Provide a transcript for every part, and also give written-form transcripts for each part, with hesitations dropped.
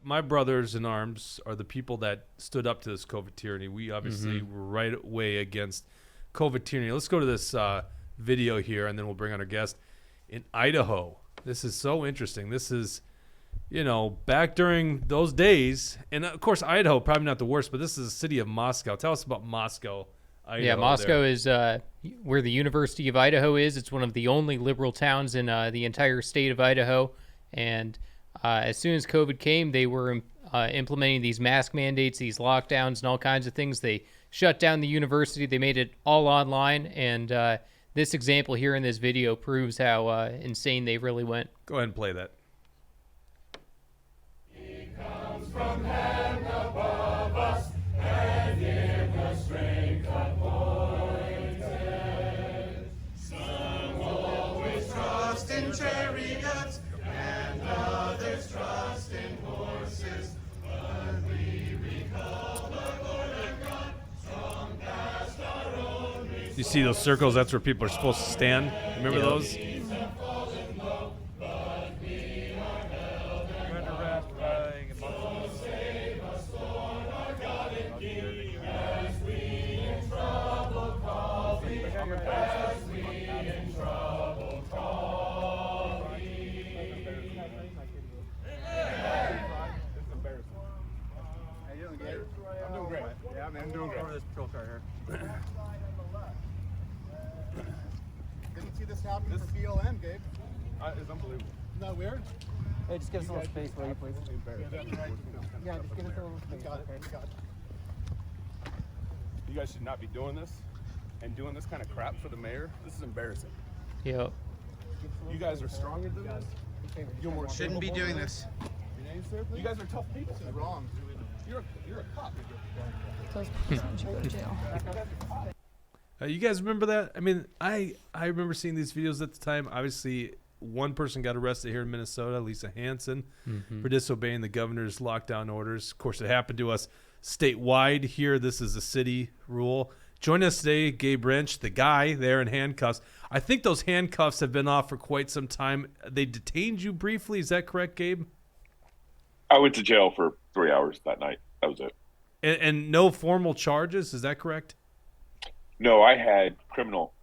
My brothers in arms are the people that stood up to this COVID tyranny. We obviously were right away against COVID tyranny. Let's go to this video here, and then we'll bring on our guest. In Idaho, this is so interesting. This is, back during those days. And, of course, Idaho, probably not the worst, but this is the city of Moscow. Tell us about Moscow, Idaho. Yeah, Moscow is where the University of Idaho is. It's one of the only liberal towns in the entire state of Idaho. And as soon as COVID came, they were implementing these mask mandates, these lockdowns, and all kinds of things. They shut down the university. They made it all online. And this example here in this video proves how insane they really went. Go ahead and play that. He comes from heaven above us, and in the strength appointed. Some will always trust in chariots, and others trust in horses. But we recall the Lord and God, strong past our own resources. You see those circles? That's where people are supposed to stand. Remember those? I'm doing great. Over this patrol car here. Didn't see this happening for BLM, Gabe. It's unbelievable. Isn't that weird? Hey, just give us a little space, will you, please? Yeah, just give us a little space. Got it. Got it. You guys should not be doing this and doing this kind of crap for the mayor. This is embarrassing. Yep. You guys are stronger than this. You're more Shouldn't be doing this. You guys are tough people. This is wrong. You're a cop. Those people should go to jail. You guys remember that? I mean, I remember seeing these videos at the time. Obviously, one person got arrested here in Minnesota, Lisa Hansen, for disobeying the governor's lockdown orders. Of course, it happened to us statewide here. This is a city rule. Join us today, Gabe Rench, the guy there in handcuffs. I think those handcuffs have been off for quite some time. They detained you briefly. Is that correct, Gabe? I went to jail for 3 hours that night. That was it. And no formal charges. Is that correct? No, I had criminal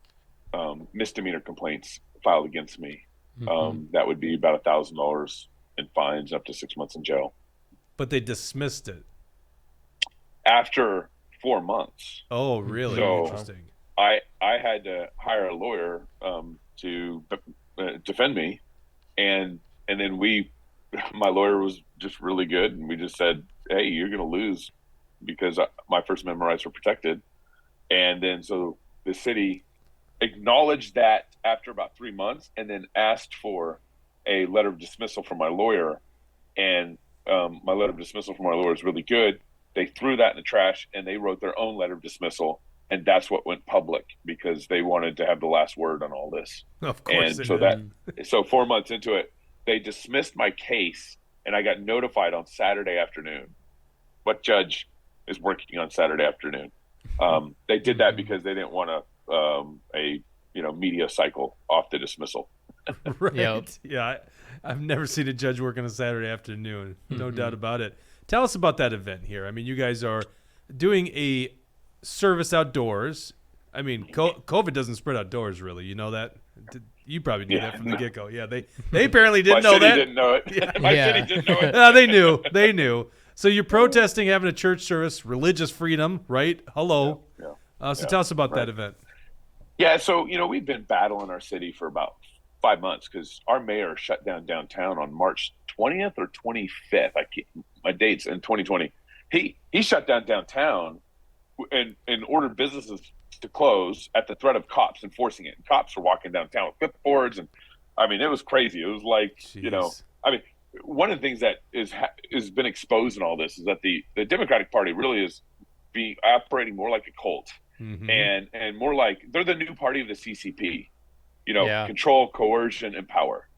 misdemeanor complaints filed against me. That would be about $1,000 in fines, up to 6 months in jail. But they dismissed it. After 4 months. Oh, really? So interesting. I had to hire a lawyer to defend me, and then my lawyer was just really good, and we just said, hey, you're going to lose because my First Amendment rights were protected. And then so the city acknowledged that after about 3 months, and then asked for a letter of dismissal from my lawyer. And my letter of dismissal from my lawyer is really good. They threw that in the trash, and they wrote their own letter of dismissal. And that's what went public because they wanted to have the last word on all this. Of course. And so 4 months into it, they dismissed my case, and I got notified on Saturday afternoon. What judge is working on Saturday afternoon? They did that because they didn't want a media cycle off the dismissal. Right. Yep. Yeah. I've never seen a judge work on a Saturday afternoon. No doubt about it. Tell us about that event here. I mean, you guys are doing a service outdoors. I mean, COVID doesn't spread outdoors, really. You know that? You probably knew that from the get-go. Yeah, they apparently didn't know that. My city didn't know it. My city didn't know it. No, they knew. They knew. So you're protesting having a church service, religious freedom, right? Hello. Yeah. So tell us about that event. Yeah, so, we've been battling our city for about 5 months because our mayor shut down downtown on March 20th or 25th. My dates in 2020. He shut down downtown and ordered businesses to close at the threat of cops enforcing it. And cops were walking downtown with clipboards, and I mean, it was crazy. It was like, Jeez. One of the things that has been exposed in all this is that the Democratic Party really is operating more like a cult, and more like they're the new party of the CCP, control, coercion, and power.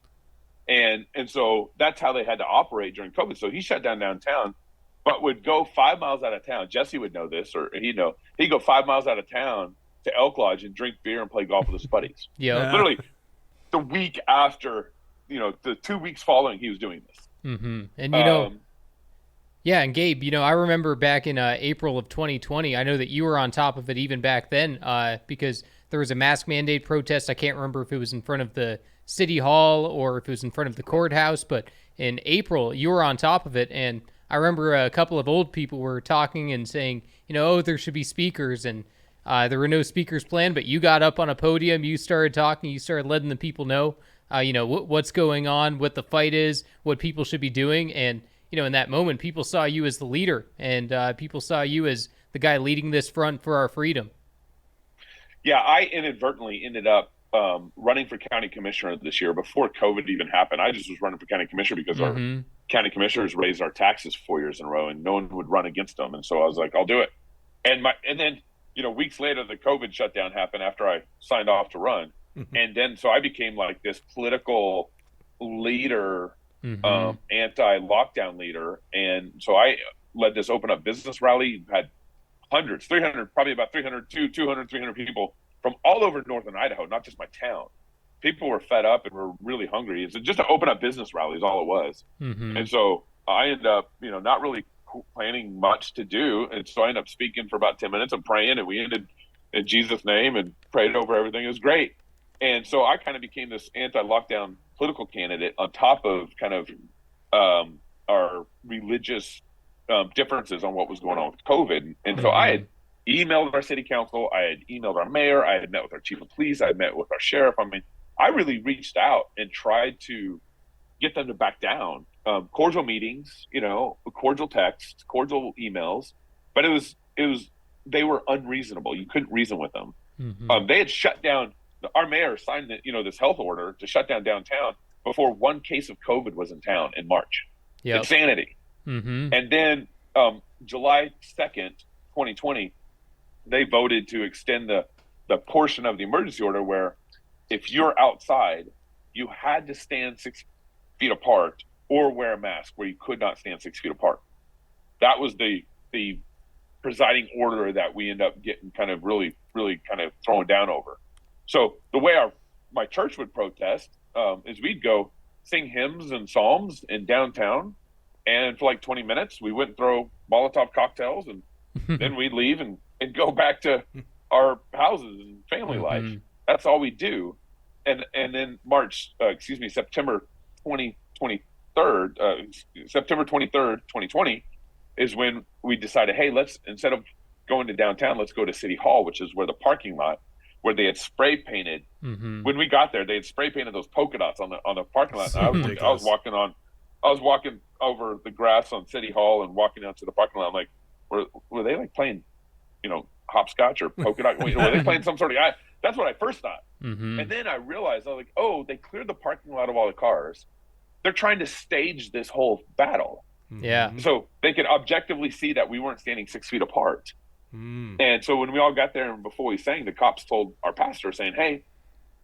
And so that's how they had to operate during COVID. So he shut down downtown, but would go 5 miles out of town. Jesse would know this, or he'd know. He'd go 5 miles out of town to Elk Lodge and drink beer and play golf with his buddies. Yeah. Literally the week after, the 2 weeks following he was doing this. And Yeah, and Gabe, I remember back in April of 2020, I know that you were on top of it even back then because there was a mask mandate protest. I can't remember if it was in front of the city hall or if it was in front of the courthouse, but in April, you were on top of it. And I remember a couple of old people were talking and saying, oh, there should be speakers. And there were no speakers planned, but you got up on a podium, you started talking, you started letting the people know, what's going on, what the fight is, what people should be doing. And in that moment, people saw you as the leader, and people saw you as the guy leading this front for our freedom. Yeah, I inadvertently ended up running for county commissioner this year before COVID even happened. I just was running for county commissioner because our county commissioners raised our taxes 4 years in a row, and no one would run against them. And so I was like, I'll do it. And then, weeks later, the COVID shutdown happened after I signed off to run. And then, so I became like this political leader, anti-lockdown leader. And so I led this open up business rally, had hundreds, 300, probably about 300, 200, 300 people from all over northern Idaho, not just my town. People were fed up and were really hungry. It's just to open up business rallies, all it was. And so I ended up, not really planning much to do. And so I ended up speaking for about 10 minutes and praying, and we ended in Jesus' name and prayed over everything. It was great. And so I kind of became this anti-lockdown political candidate on top of kind of our religious differences on what was going on with COVID. And so I had emailed our city council, I had emailed our mayor, I had met with our chief of police, I had met with our sheriff. I mean, I really reached out and tried to get them to back down. Cordial meetings, cordial texts, cordial emails, but they were unreasonable. You couldn't reason with them. They had shut down. Our mayor signed this health order to shut down downtown before one case of COVID was in town in March. Insanity. And then July 2nd, 2020, they voted to extend the portion of the emergency order where if you're outside, you had to stand 6 feet apart or wear a mask, where you could not stand 6 feet apart. That was the presiding order that we end up getting kind of really, really kind of thrown down over. So the way my church would protest is we'd go sing hymns and psalms in downtown, and for like 20 minutes, we wouldn't throw Molotov cocktails, and then we'd leave and go back to our houses and family life. That's all we do. And then September 23rd, 2020 is when we decided, hey, let's, instead of going to downtown, let's go to City Hall, which is where the parking lot, where they had spray painted. When we got there, they had spray painted those polka dots on the parking lot. I was walking over the grass on City Hall and walking out to the parking lot. I'm like, were they like playing, hopscotch or polka dot? Were they playing some sort of? That's what I first thought. And then I realized, I was like, oh, they cleared the parking lot of all the cars. They're trying to stage this whole battle. Yeah. So they could objectively see that we weren't standing 6 feet apart. And so when we all got there and before we sang, the cops told our pastor saying, hey,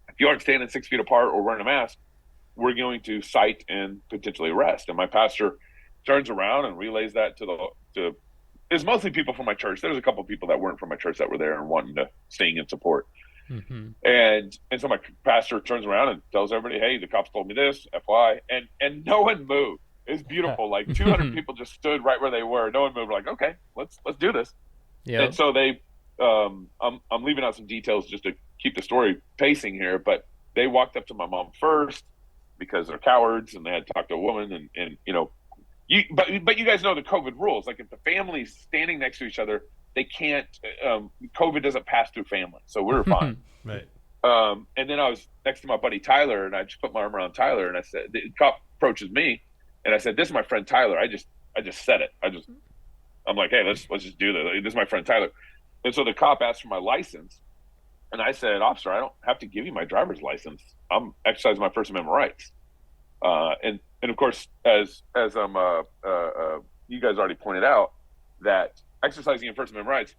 if you aren't standing 6 feet apart or wearing a mask, we're going to cite and potentially arrest. And my pastor turns around and relays that to it's mostly people from my church. There's a couple of people that weren't from my church that were there and wanting to sing and support. And so my pastor turns around and tells everybody, hey, the cops told me this, FY, and no one moved. It's beautiful. Like 200 people just stood right where they were. No one moved. Like, okay, let's do this. And so they, I'm leaving out some details just to keep the story pacing here, but they walked up to my mom first because they're cowards and they had talked to a woman and but you guys know the COVID rules. Like if the family's standing next to each other, they can't, COVID doesn't pass through family. So we were fine. Right. And then I was next to my buddy Tyler, and I just put my arm around Tyler, and I said, the cop approaches me, and I said, this is my friend Tyler. I just said it. I'm like, hey, let's just do this. This is my friend Tyler. And so the cop asked for my license, and I said, officer, I don't have to give you my driver's license. I'm exercising my First Amendment rights. And of course, as you guys already pointed out, that exercising your First Amendment rights,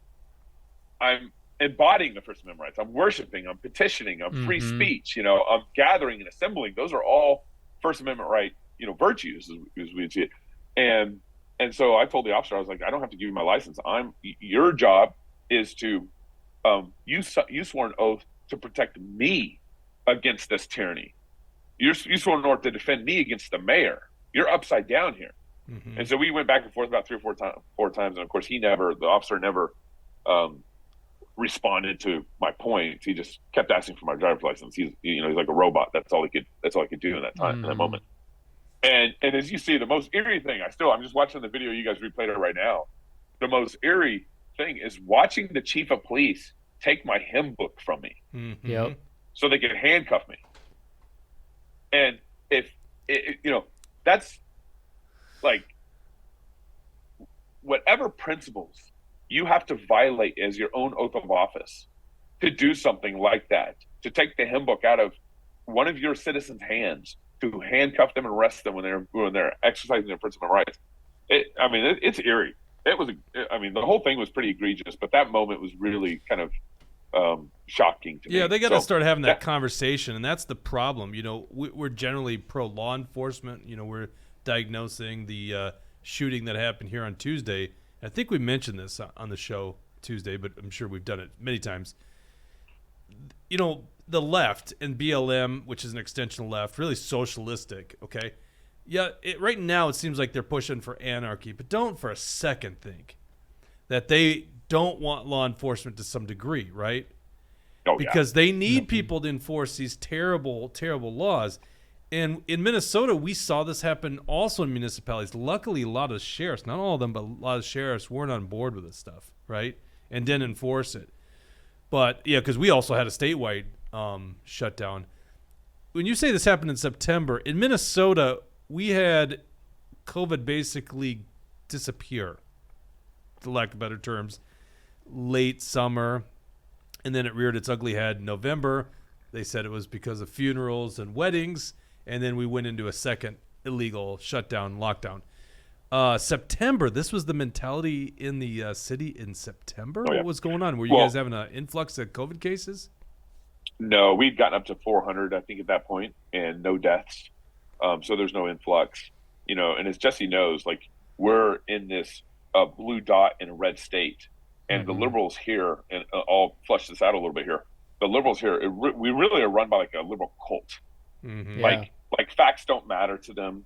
I'm embodying the First Amendment rights. I'm worshiping, I'm petitioning, I'm free speech, I'm gathering and assembling. Those are all First Amendment right, virtues as we'd see it. And so I told the officer, I was like, I don't have to give you my license. Your job is to, you swore an oath to protect me against this tyranny. You swore an oath to defend me against the mayor. You're upside down here. And so we went back and forth about 3 or 4 times. And of course, the officer never responded to my points. He just kept asking for my driver's license. He's like a robot. That's all he could do in that time, in that moment. And as you see, the most eerie thing, I'm just watching the video you guys replayed it right now. The most eerie thing is watching the chief of police take my hymn book from me. Yep. So they can handcuff me. And that's like whatever principles you have to violate as your own oath of office to do something like that, to take the hymn book out of one of your citizens' hands, to handcuff them and arrest them when they're exercising their principal rights. It's eerie. The whole thing was pretty egregious, but that moment was really kind of shocking to me. Yeah, they got to start having that conversation, and that's the problem. We're generally pro law enforcement. We're diagnosing the shooting that happened here on Tuesday. I think we mentioned this on the show Tuesday, but I'm sure we've done it many times. The left and BLM, which is an extension of left, really socialistic, okay? Yeah, right now it seems like they're pushing for anarchy, but don't for a second think that they don't want law enforcement to some degree, right? Oh, because they need people to enforce these terrible, terrible laws. And in Minnesota, we saw this happen also in municipalities. Luckily, a lot of sheriffs, not all of them, but a lot of sheriffs weren't on board with this stuff, right? And didn't enforce it. But, yeah, because we also had a statewide shutdown. When you say this happened in September, in Minnesota, we had COVID basically disappear, for lack of better terms, late summer. And then it reared its ugly head in November. They said it was because of funerals and weddings. And then we went into a second illegal shutdown, lockdown. September, this was the mentality in the city in September? Oh, yeah. What was going on? Were you guys having an influx of COVID cases? No, we'd gotten up to 400, I think, at that point, and no deaths. So there's no influx. And as Jesse knows, like, we're in this blue dot in a red state. And the liberals here, and I'll flush this out a little bit here, the liberals here, we really are run by like a liberal cult. Like facts don't matter to them,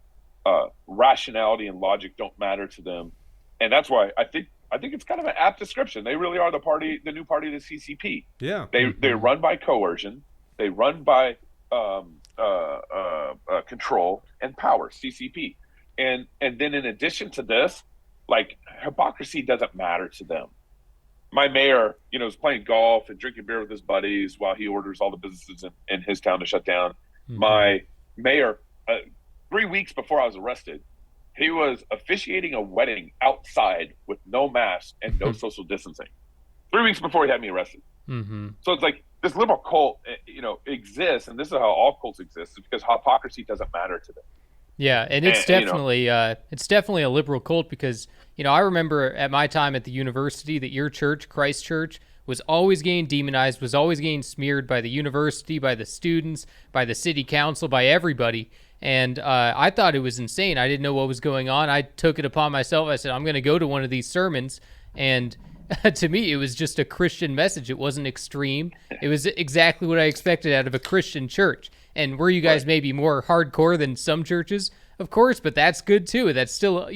rationality and logic don't matter to them, and that's why I think it's kind of an apt description. They really are the new party, the CCP. Yeah, they run by coercion, they run by control and power. CCP, and then in addition to this, like, hypocrisy doesn't matter to them. My mayor, is playing golf and drinking beer with his buddies while he orders all the businesses in his town to shut down. My mayor, 3 weeks before I was arrested, he was officiating a wedding outside with no mask and no social distancing. 3 weeks before he had me arrested. So it's like this liberal cult, exists, and this is how all cults exist, is because hypocrisy doesn't matter to them. Yeah, and it's definitely a liberal cult because, I remember at my time at the university that your church, Christ Church, was always getting demonized, was always getting smeared by the university, by the students, by the city council, by everybody. And I thought it was insane. I didn't know what was going on. I took it upon myself. I said, I'm going to go to one of these sermons. And to me, it was just a Christian message. It wasn't extreme. It was exactly what I expected out of a Christian church. And were you guys maybe more hardcore than some churches? Of course, but that's good too. That's still,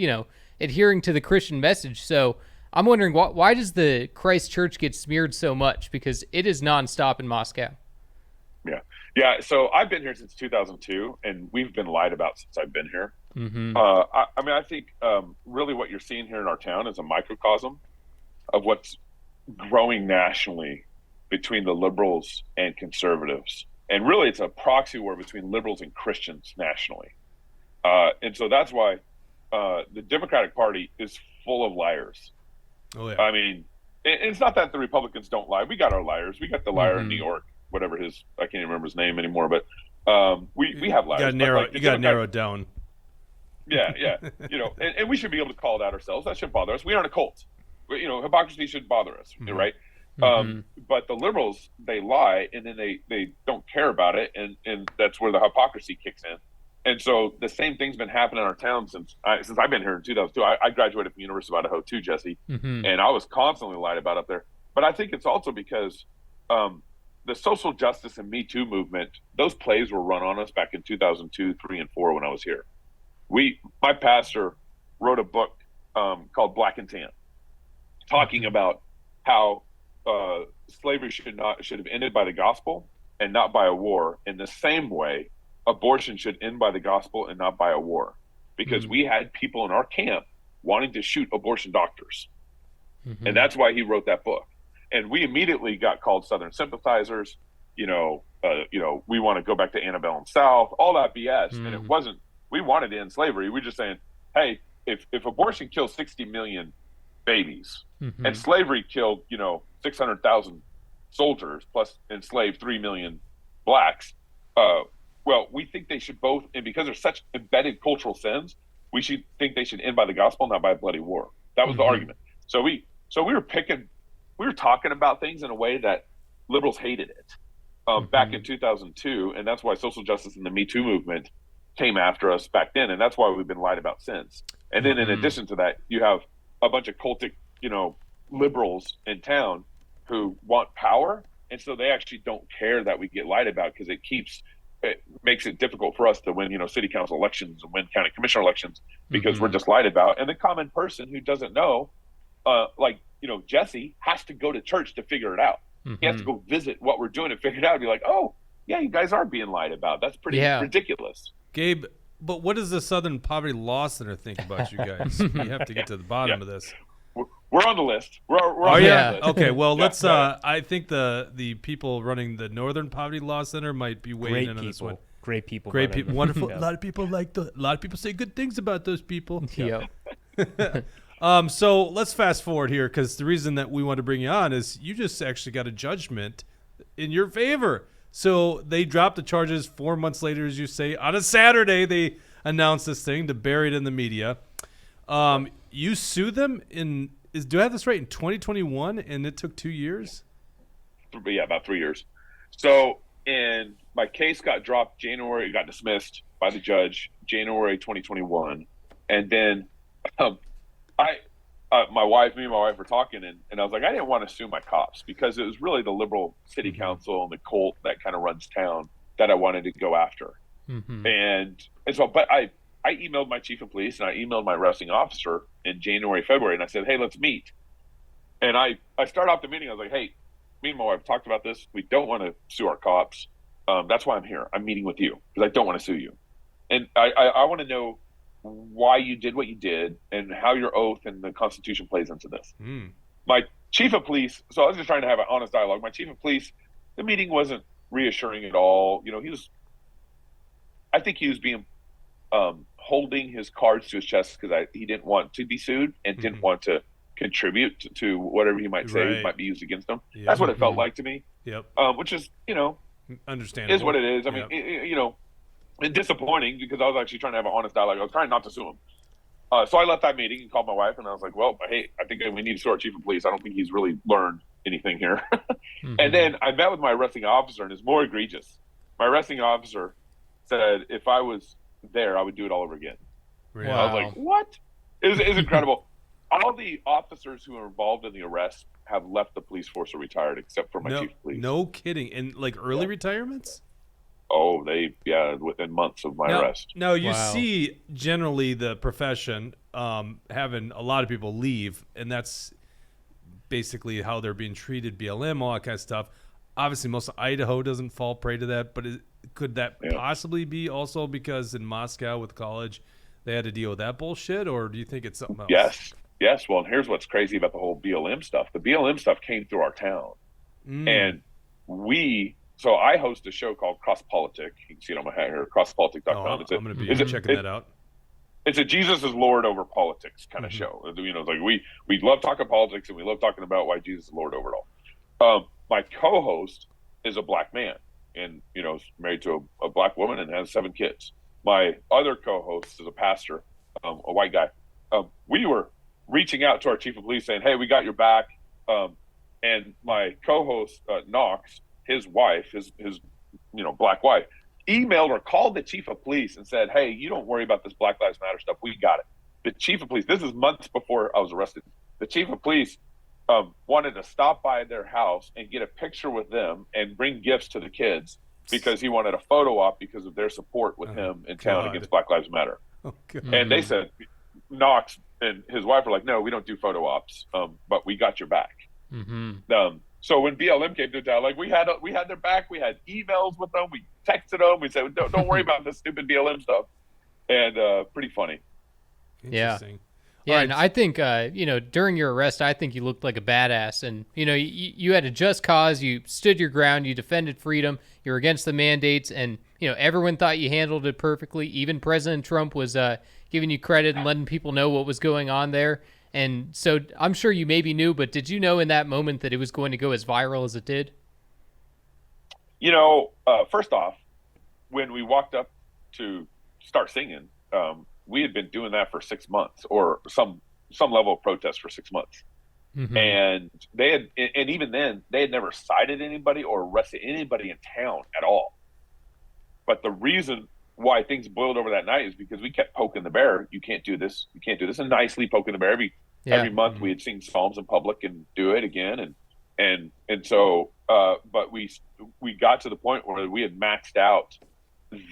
adhering to the Christian message. So I'm wondering, why does the Christ Church get smeared so much? Because it is nonstop in Moscow. Yeah. So I've been here since 2002, and we've been lied about since I've been here. I think really what you're seeing here in our town is a microcosm of what's growing nationally between the liberals and conservatives. And really, it's a proxy war between liberals and Christians nationally. And so that's why the Democratic Party is full of liars. Oh, yeah. I mean, it's not that the Republicans don't lie. We got our liars. We got the liar in New York, whatever I can't even remember his name anymore, but we have liars. You got to narrow it down. Yeah. And we should be able to call it out ourselves. That shouldn't bother us. We aren't a cult. Hypocrisy shouldn't bother us, right? But the liberals, they lie, and then they don't care about it, and that's where the hypocrisy kicks in. And so the same thing's been happening in our town since I've been here in 2002. I graduated from the University of Idaho too, Jesse, and I was constantly lied about up there. But I think it's also because the social justice and Me Too movement, those plays were run on us back in 2002, 3, and 4 when I was here. My pastor wrote a book called Black and Tan, talking about how slavery should have ended by the gospel and not by a war. In the same way, abortion should end by the gospel and not by a war, because we had people in our camp wanting to shoot abortion doctors, and that's why he wrote that book. And we immediately got called Southern sympathizers. We want to go back to antebellum South, all that BS. And it wasn't. We wanted to end slavery. We're just saying, hey, if abortion kills 60 million babies and slavery killed 600,000 soldiers plus enslaved 3 million blacks, well, we think they should both, and because there's such embedded cultural sins, we should think they should end by the gospel, not by a bloody war. That was the argument. So we were talking about things in a way that liberals hated it back in 2002, and that's why social justice and the Me Too movement came after us back then, and that's why we've been lied about since. And then in addition to that, you have a bunch of cultic, liberals in town who want power, and so they actually don't care that we get lied about, because it makes it difficult for us to win, city council elections and win county commissioner elections, because we're just lied about. And the common person who doesn't know, Jesse has to go to church to figure it out. He has to go visit what we're doing and figure it out and be like, oh, yeah, you guys are being lied about. That's pretty ridiculous. Gabe, but what does the Southern Poverty Law Center think about you guys? You have to get to the bottom of this. We're on the list. We're on the list. Okay, well, let's I think the people running the Northern Poverty Law Center might be weighing in on this one. Great people. Wonderful. A lot of people say good things about those people. Yeah. So let's fast forward here, because the reason that we want to bring you on is you just actually got a judgment in your favor. So they dropped the charges 4 months later, as you say. On a Saturday, they announced this thing to bury it in the media. You sued them do I have this right, in 2021, and it took 2 years? Yeah, about 3 years. So my case got dropped January, got dismissed by the judge January 2021, and then me and my wife were talking, and I was like, I didn't want to sue my cops, because it was really the liberal city council and the cult that kind of runs town that I wanted to go after. And so, but I emailed my chief of police and I emailed my arresting officer in January, February, and I said, hey, let's meet. And I started off the meeting. I was like, hey, me and my wife talked about this. We don't want to sue our cops. That's why I'm here. I'm meeting with you, because I don't want to sue you. And I want to know why you did what you did and how your oath and the Constitution plays into this. My chief of police, so I was just trying to have an honest dialogue. My chief of police, the meeting wasn't reassuring at all. I think he was being holding his cards to his chest, because he didn't want to be sued and didn't want to contribute to whatever he might say might be used against him. Yep. That's what it felt like to me. Yep. Which is, understandable. Is what it is. I mean, and disappointing, because I was actually trying to have an honest dialogue. I was trying not to sue him. So I left that meeting and called my wife, and I was like, well, hey, I think we need to sue our chief of police. I don't think he's really learned anything here. And then I met with my arresting officer, and it's more egregious. My arresting officer said if I was there, I would do it all over again. Really? I was like, what? It was incredible. All the officers who were involved in the arrest have left the police force or retired, except for my chief of police. No kidding. And like early retirements? Oh, within months of my arrest. Now, you see generally the profession having a lot of people leave, and that's basically how they're being treated, BLM, all that kind of stuff. Obviously, most of Idaho doesn't fall prey to that, but could that possibly be also because in Moscow with college, they had to deal with that bullshit, or do you think it's something else? Yes. Well, and here's what's crazy about the whole BLM stuff. The BLM stuff came through our town, and so I host a show called Cross Politic. You can see it on my hat here, crosspolitic.com. I'm going to be checking that out. It's a Jesus is Lord over politics kind of show. It's like we love talking politics, and we love talking about why Jesus is Lord over it all. My co-host is a black man, and is married to a black woman and has 7 kids. My other co-host is a pastor, a white guy. We were reaching out to our chief of police saying, hey, we got your back. And my co-host, Knox, his wife, his black wife, emailed or called the chief of police and said, hey, you don't worry about this Black Lives Matter stuff. We got it. The chief of police, this is months before I was arrested. The chief of police wanted to stop by their house and get a picture with them and bring gifts to the kids, because he wanted a photo op because of their support with him in town against Black Lives Matter. Oh, God. And they said, Knox and his wife were like, no, we don't do photo ops, but we got your back. So when BLM came to town, like we had their back. We had emails with them. We texted them. We said, don't worry about this stupid BLM stuff. And pretty funny. Interesting. Yeah, All and right. I think, during your arrest, I think you looked like a badass. And, you had a just cause. You stood your ground. You defended freedom. You were against the mandates. And, everyone thought you handled it perfectly. Even President Trump was giving you credit and letting people know what was going on there. And so I'm sure you maybe knew, but did you know in that moment that it was going to go as viral as it did? First off, when we walked up to start singing, we had been doing that for 6 months, or some level of protest for 6 months. And and even then they had never cited anybody or arrested anybody in town at all. But the reason why things boiled over that night is because we kept poking the bear. You can't do this. You can't do this. And nicely poking the bear. Every month we had sing psalms in public and do it again. And so, but we got to the point where we had maxed out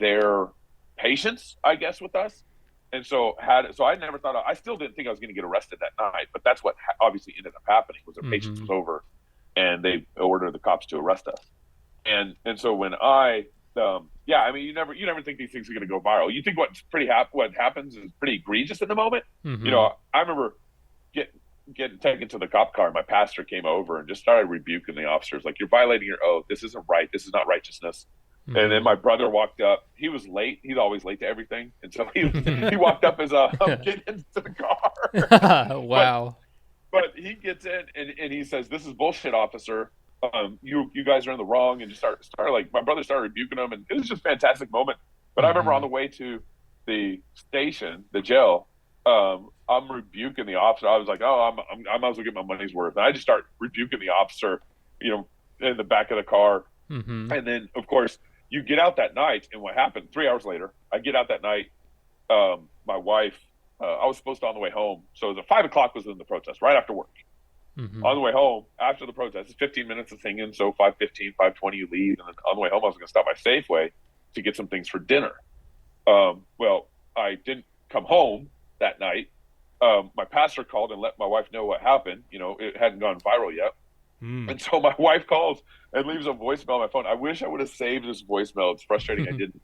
their patience, I guess, with us. And so I never thought, I still didn't think I was going to get arrested that night, but that's what obviously ended up happening, was their patience was over and they ordered the cops to arrest us. And so when you never think these things are going to go viral. You think what happens is pretty egregious in the moment. I remember getting taken to the cop car. My pastor came over and just started rebuking the officers, like, you're violating your oath. This isn't right. This is not righteousness. And then my brother walked up. He was late. He's always late to everything. And so he walked up as I'm getting into the car. Wow. But he gets in and he says, "This is bullshit, officer. You guys are in the wrong." And just started like, my brother started rebuking him, and it was just a fantastic moment. But I remember on the way to the station, the jail, I'm rebuking the officer. I was like, I might as well get my money's worth. And I just start rebuking the officer, in the back of the car. And then, of course, you get out that night, and what happened 3 hours later, I get out that night. My wife, I was supposed to on the way home. So the 5 o'clock was in the protest right after work. On the way home after the protest, it's 15 minutes of singing. So 5:15, 5:20, you leave. And then on the way home, I was going to stop by Safeway to get some things for dinner. Well, I didn't come home that night. My pastor called and let my wife know what happened. It hadn't gone viral yet. And so my wife calls and leaves a voicemail on my phone. I wish I would have saved this voicemail. It's frustrating I didn't.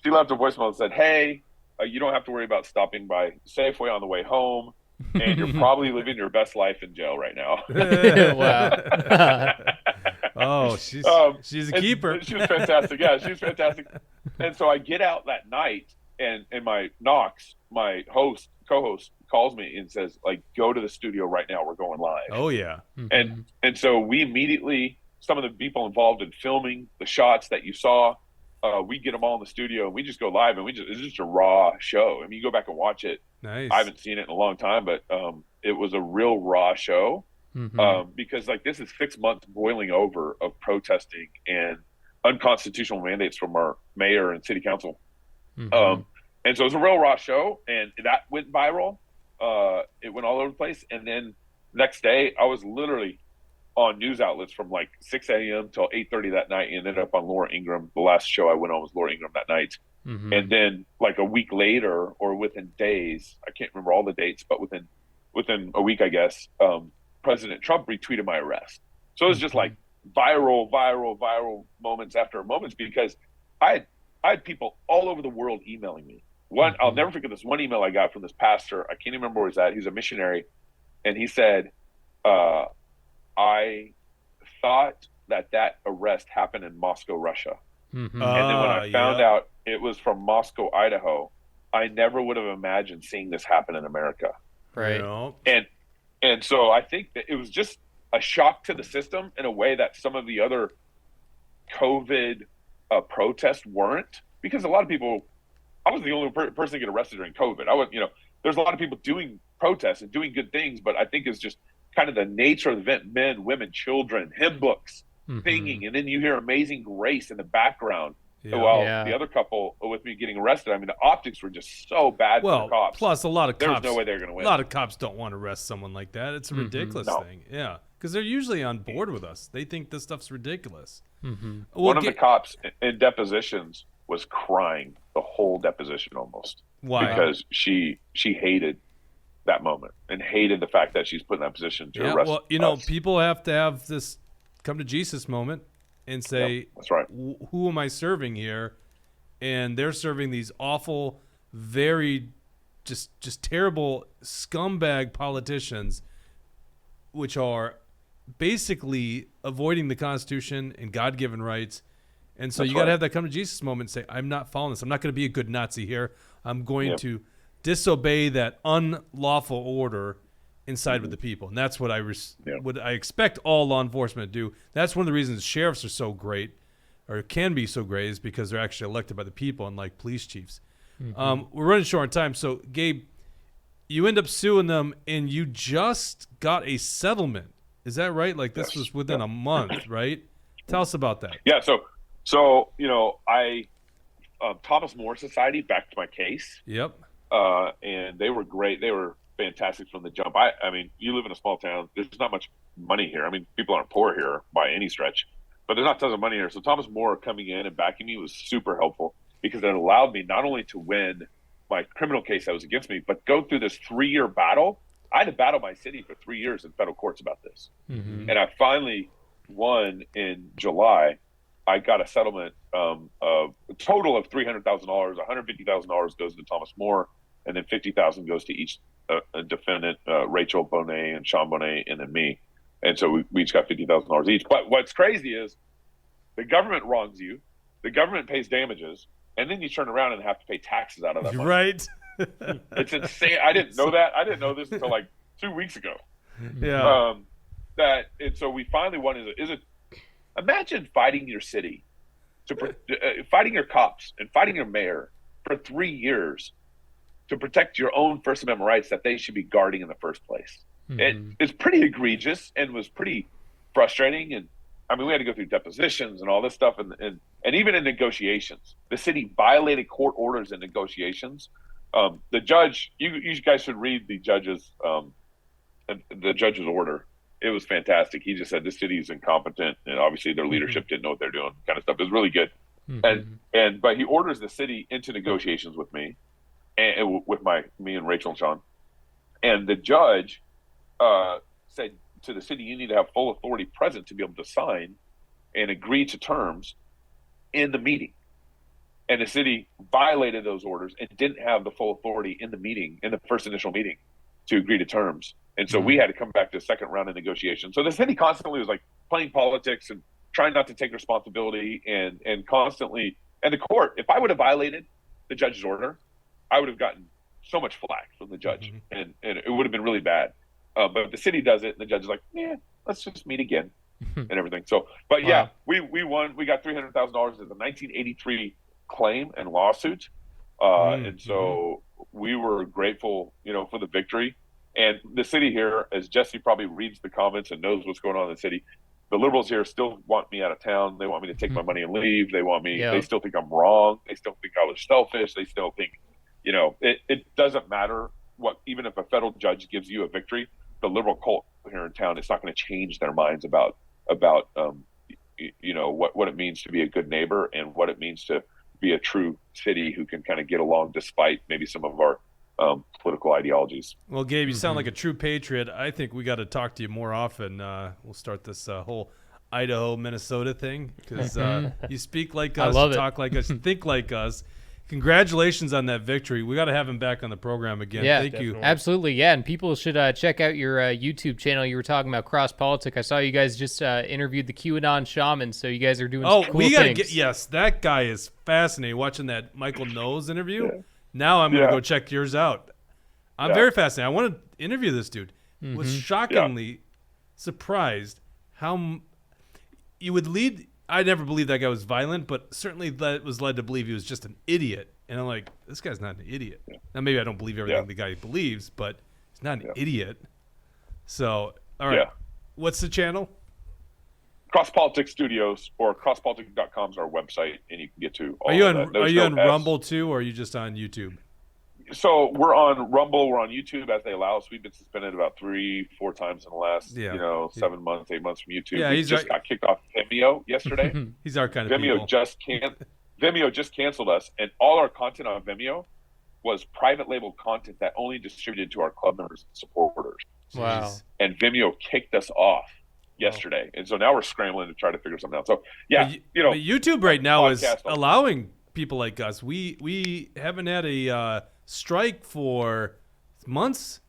She left a voicemail and said, "Hey, you don't have to worry about stopping by Safeway on the way home, and you're probably living your best life in jail right now." Wow. Oh, she's a keeper. She was fantastic. Yeah, she was fantastic. And so I get out that night, and my Knox, my co-host, calls me and says, like, "Go to the studio right now. We're going live." Oh yeah. And so we immediately, some of the people involved in filming the shots that you saw, we get them all in the studio, and we just go live, and it's just a raw show. I mean, you go back and watch it. Nice. I haven't seen it in a long time, but it was a real raw show. Because like, this is 6 months boiling over of protesting and unconstitutional mandates from our mayor and city council. And so it was a real raw show, and that went viral. It went all over the place. And then next day, I was literally on news outlets from like 6 a.m. till 8:30 that night, and ended up on Laura Ingraham. The last show I went on was Laura Ingraham that night. And then like a week later, or within days, I can't remember all the dates, but within a week, I guess, President Trump retweeted my arrest. So it was just like viral moments after moments, because I had people all over the world emailing me. I'll never forget this one email I got from this pastor. I can't even remember where he's at. He's a missionary. And he said, "I thought that arrest happened in Moscow, Russia. And then when I found out it was from Moscow, Idaho, I never would have imagined seeing this happen in America." Right. And so I think that it was just a shock to the system in a way that some of the other COVID protests weren't, because a lot of people, I wasn't the only person to get arrested during COVID. There's a lot of people doing protests and doing good things, but I think it's just kind of the nature of the event: men, women, children, hymn books, singing, and then you hear Amazing Grace in the background. While the other couple with me getting arrested, I mean, the optics were just so bad for the cops. Plus a lot of cops. There's no way they're going to win. A lot of cops don't want to arrest someone like that. It's a ridiculous thing. Yeah, because they're usually on board with us. They think this stuff's ridiculous. One of the cops in depositions was crying the whole deposition almost. Why? Because she hated that moment and hated the fact that she's put in that position to arrest well, you know, us. people have to have this come to Jesus moment and say, Yep, that's right. Who am I serving here? And they're serving these awful, very just terrible scumbag politicians, which are basically avoiding the Constitution and God-given rights. And so you got to have that come to Jesus moment and say, I'm not following this. I'm not going to be a good Nazi here. I'm going to disobey that unlawful order and side with the people. And that's what what I expect all law enforcement to do. That's one of the reasons sheriffs are so great, or can be so great, is because they're actually elected by the people, unlike police chiefs. We're running short on time. So, Gabe, you end up suing them, and you just got a settlement. Is that right? Like, this was within a month, right? Tell us about that. Yeah, so you know, I Thomas More Society backed my case. Yep. And they were great. They were fantastic from the jump. I mean, you live in a small town. There's not much money here. I mean, people aren't poor here by any stretch, but there's not tons of money here. So Thomas More coming in and backing me was super helpful, because it allowed me not only to win my criminal case that was against me, but go through this 3-year battle. I had to battle my city for 3 years in federal courts about this. And I finally won in July. I got a settlement of a total of $300,000. $150,000 goes to Thomas More, and then $50,000 goes to each defendant, Rachel Bonet and Sean Bonet, and then me. And so we each got $50,000 each. But what's crazy is the government wrongs you, the government pays damages, and then you turn around and have to pay taxes out of that money. Right. It's insane. I didn't know that. I didn't know this until like 2 weeks ago. Yeah. And so we finally won. Imagine fighting your city, fighting your cops and fighting your mayor for 3 years to protect your own First Amendment rights that they should be guarding in the first place. It's pretty egregious and was pretty frustrating. And I mean, we had to go through depositions and all this stuff. And even in negotiations, the city violated court orders in negotiations. The judge, you guys should read the judge's order. It was fantastic. He just said this city is incompetent, and obviously their leadership didn't know what they're doing, kind of stuff. It was really good. But he orders the city into negotiations with me, and with me and Rachel and Sean. And the judge said to the city, you need to have full authority present to be able to sign and agree to terms in the meeting. And the city violated those orders and didn't have the full authority in the meeting, in the first initial meeting, to agree to terms. And so we had to come back to a second round of negotiations. So the city constantly was like playing politics and trying not to take responsibility, and constantly, and the court, if I would have violated the judge's order, I would have gotten so much flack from the judge, and it would have been really bad. But if the city does it, and the judge is like, yeah, let's just meet again and everything. So, but yeah, we won. We got $300,000 as a 1983 claim and lawsuit. And so we were grateful, for the victory. And the city here, as Jesse probably reads the comments and knows what's going on in the city, the liberals here still want me out of town. They want me to take my money and leave. They want me. Yeah. They still think I'm wrong. They still think I was selfish. They still think, it doesn't matter even if a federal judge gives you a victory, the liberal cult here in town, it's not going to change their minds about what it means to be a good neighbor and what it means to be a true city who can kind of get along despite maybe some of our political ideologies. Well, Gabe, you sound like a true patriot. I think we got to talk to you more often. We'll start this whole Idaho, Minnesota thing, because you speak like us, talk like us, think like us. Congratulations on that victory. We got to have him back on the program again. Yeah, thank you. Absolutely, yeah. And people should check out your YouTube channel. You were talking about Cross Politic. I saw you guys just interviewed the QAnon shaman, so you guys are doing some cool we got to things. yes, that guy is fascinating. Watching that Michael Knowles interview. Yeah. Now I'm going to go check yours out. I'm very fascinated. I want to interview this dude. Was shockingly surprised how you would lead. I never believed that guy was violent, but certainly that was led to believe he was just an idiot. And I'm like, this guy's not an idiot. Now, maybe I don't believe everything the guy believes, but he's not an idiot. So, all right. What's the channel? Cross Politics Studios, or crosspolitic.com is our website, and you can get to all of that. Are you on Rumble too, or are you just on YouTube? So we're on Rumble, we're on YouTube as they allow us. We've been suspended about 3-4 times in the last 7 months, 8 months from YouTube. Yeah, we just got kicked off Vimeo yesterday. He's our kind of Vimeo people. Vimeo just canceled us, and all our content on Vimeo was private label content that only distributed to our club members and supporters. Wow. Jeez. And Vimeo kicked us off yesterday. And so now we're scrambling to try to figure something out. So yeah, But YouTube right now is podcast also. allowing people like us. We haven't had a strike for months,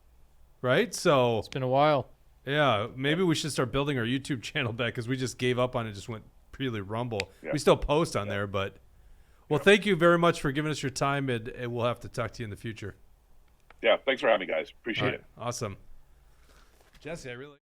right? So It's been a while. yeah, maybe we should start building our YouTube channel back because we just gave up on it. Just went purely rumble. Yeah. We still post on there, but well, thank you very much for giving us your time, and we'll have to talk to you in the future. Yeah, thanks for having me, guys. Appreciate All right. it. Awesome, Jesse. I really.